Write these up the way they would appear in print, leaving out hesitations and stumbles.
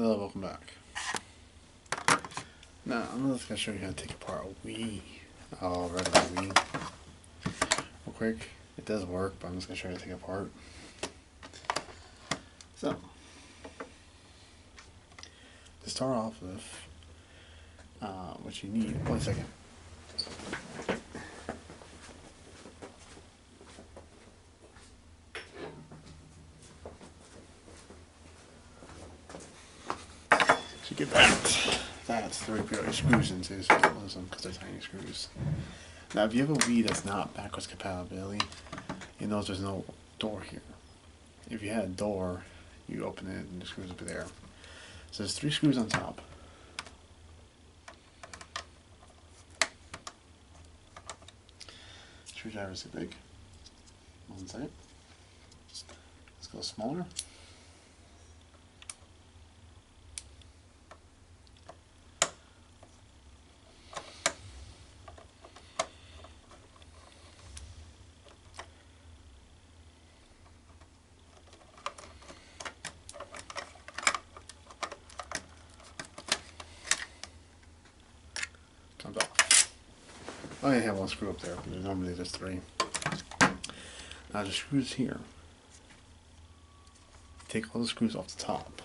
Hello, welcome back. Now, I'm just going to show you how to take apart a Wii. Regular Wii. Real quick. It does work, but I'm just going to show you how to take it apart. So, to start off with, what you need. 1 second. So you get that. That's the right pair of screws into, so don't lose them because they're tiny screws. Now, if you have a Wii that's not backwards compatibility, you notice there's no door here. If you had a door, you open it and the screws will be there. So there's 3 screws on top. Screwdriver's too big. 1 second. Let's go smaller. Comes off. I only have 1 screw up there, but normally there's 3. Now the screws here. Take all the screws off the top.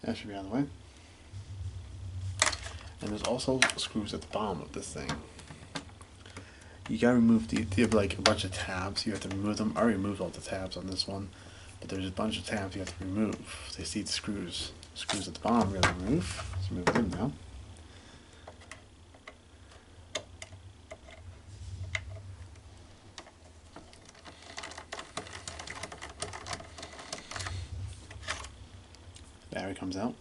That should be out of the way. And there's also screws at the bottom of this thing. You gotta remove you have like a bunch of tabs, you have to remove them. I already removed all the tabs on this one, but there's a bunch of tabs you have to remove. They see the screws. Screws at the bottom we gotta remove. Let's remove them now. Battery comes out.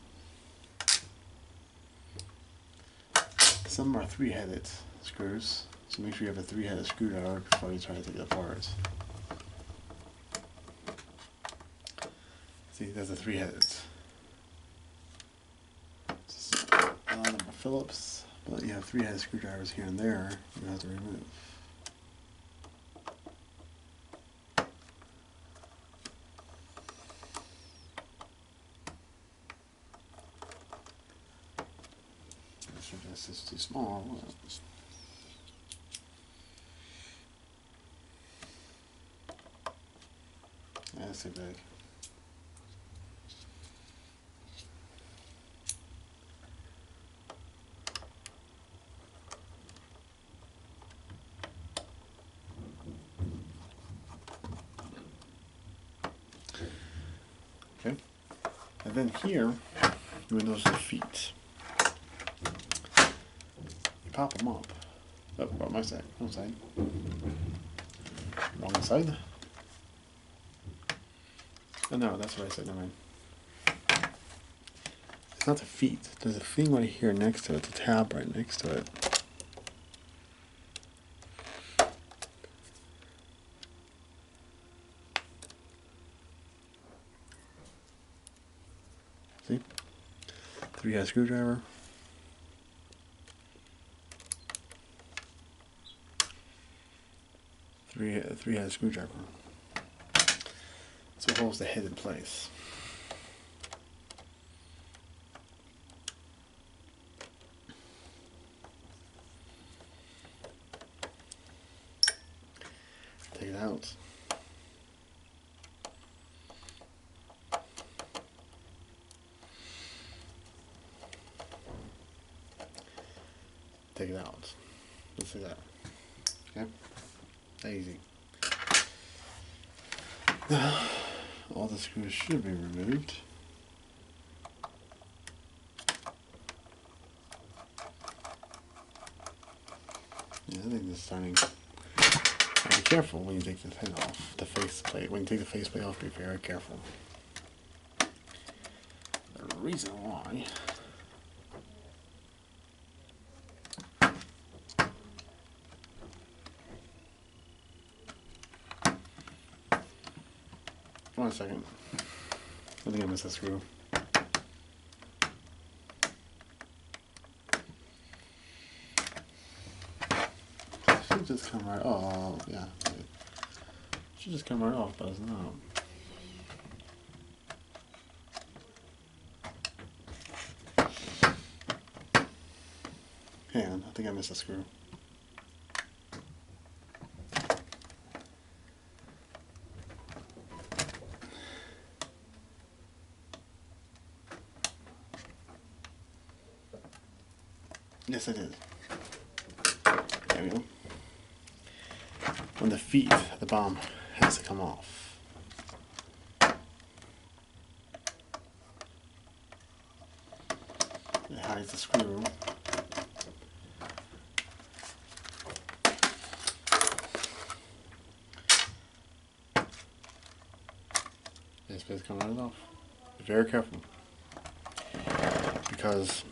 Some are 3-headed screws, so make sure you have a 3-headed screwdriver before you try to take it apart. See, there's a 3-headed. A lot of them are Phillips, but you have 3-headed screwdrivers here and there you have to remove. This is too small. That's too big. Okay. And then here, you notice the feet. Pop them up. Oh, wrong my side. Wrong side. Wrong side. Oh no, that's what I said. Never mind. It's not the feet. There's a thing right here next to it. The tab right next to it. See? 3-head screwdriver. 3-head screwdriver. So it holds the head in place. Take it out. Take it out. Let's see that. Okay? Easy. Now, all the screws should be removed. Yeah, I think this is starting. Be careful when you take the thing off, the faceplate. When you take the faceplate off, be very careful. The reason why. One second. I think I missed a screw. Should just come right. Oh, yeah. Should just come right off, but it's not. Hang on, I think I missed a screw. Yes, I did. There we go. When the feet at the bottom has to come off. It hides the screw. This bit's coming right off. Be very careful. Because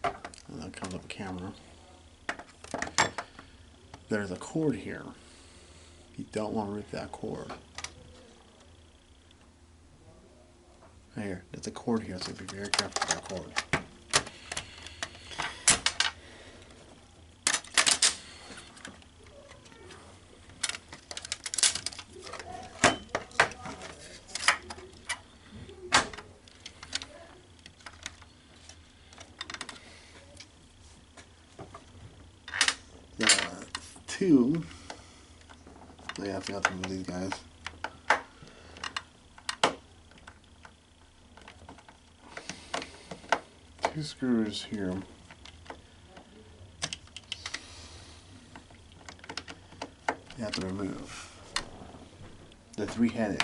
and that comes up camera. There's a cord here. You don't want to rip that cord. Right here, there's a cord here, so be very careful with that cord. Two. Oh yeah, I forgot to move these guys. Two screws here. You have to remove. The three-headed.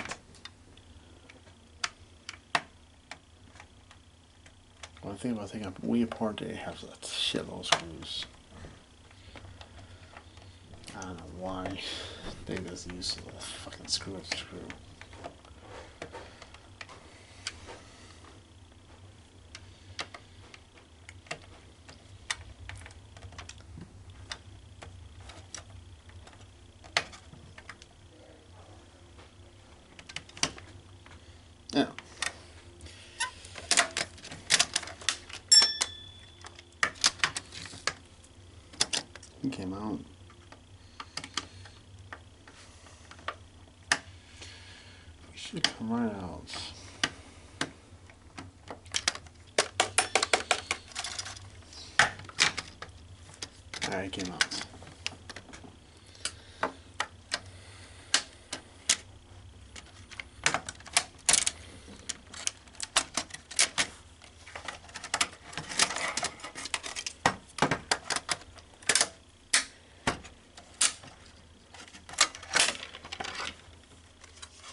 One thing about taking way apart, they have a shitload of screws. I don't know why they just use the fucking screw. Yeah. It came out. We should come right out. Alright, it came out.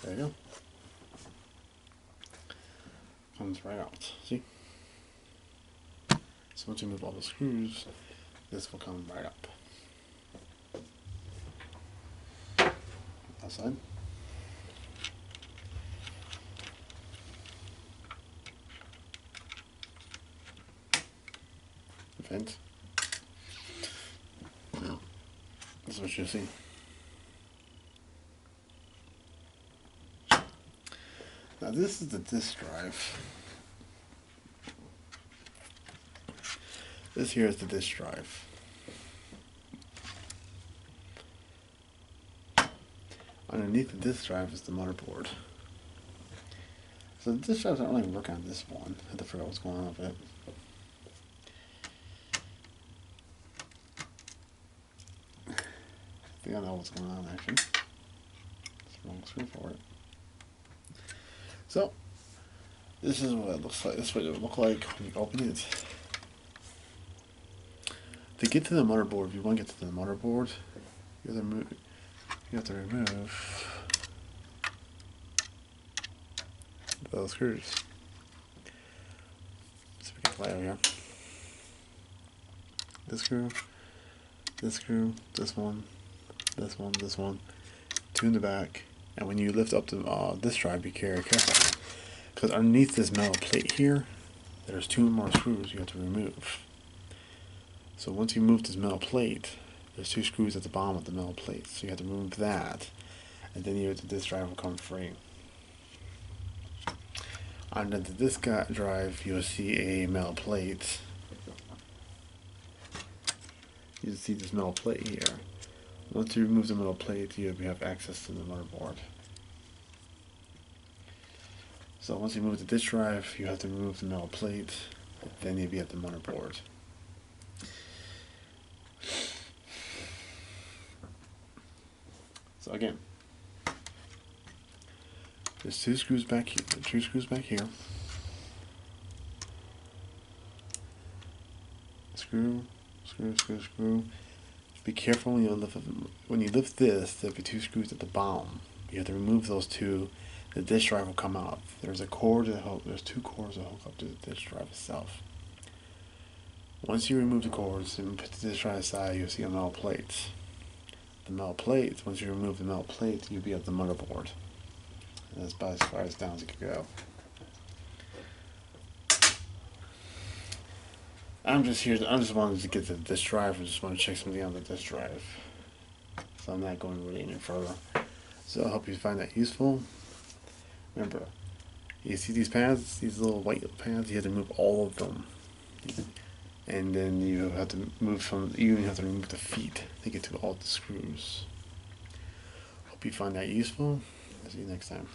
There you go. Comes right out. See? So once you move all the screws, this will come right up. Outside. Vent. This is what you see. Now this is the disk drive. This here is the disk drive. Underneath the disk drive is the motherboard. So the disk drives aren't really working on this one. I have to figure out what's going on with it. I think I know what's going on actually. It's the wrong screw for it. So, this is what it looks like. This is what it would look like when you open it. To get to the motherboard, if you want to get to the motherboard, you have to remove those screws. So we can play over here. This screw, this screw, this one, this one, this one, two in the back. And when you lift up the this drive, be careful, because underneath this metal plate here, there's two more screws you have to remove. So once you move this metal plate, there's two screws at the bottom of the metal plate, so you have to remove that, and then this drive will come free. Under the disk drive, you'll see a metal plate. You see this metal plate here. Once you remove the metal plate, you have access to the motherboard. So once you move the disk drive, you have to remove the metal plate, then you'll be at the motherboard. So again, there's two screws back here. Screw, screw, screw, screw. Be careful when you lift this. There'll be two screws at the bottom. You have to remove those two. The disk drive will come out. There's a cord there's two cords that hook up to the disk drive itself. Once you remove the cords and put the disk drive aside, you'll see a metal plate. The metal plate, once you remove the metal plate, you'll be at the motherboard. And that's about as far as down as it can go. I'm just wanted to get the disk drive. I just want to check something on the disk drive. So I'm not going really any further. So I hope you find that useful. Remember, you see these pads, these little white pads, you have to move all of them. And then you have to you have to remove the feet to get to all the screws. Hope you find that useful. See you next time.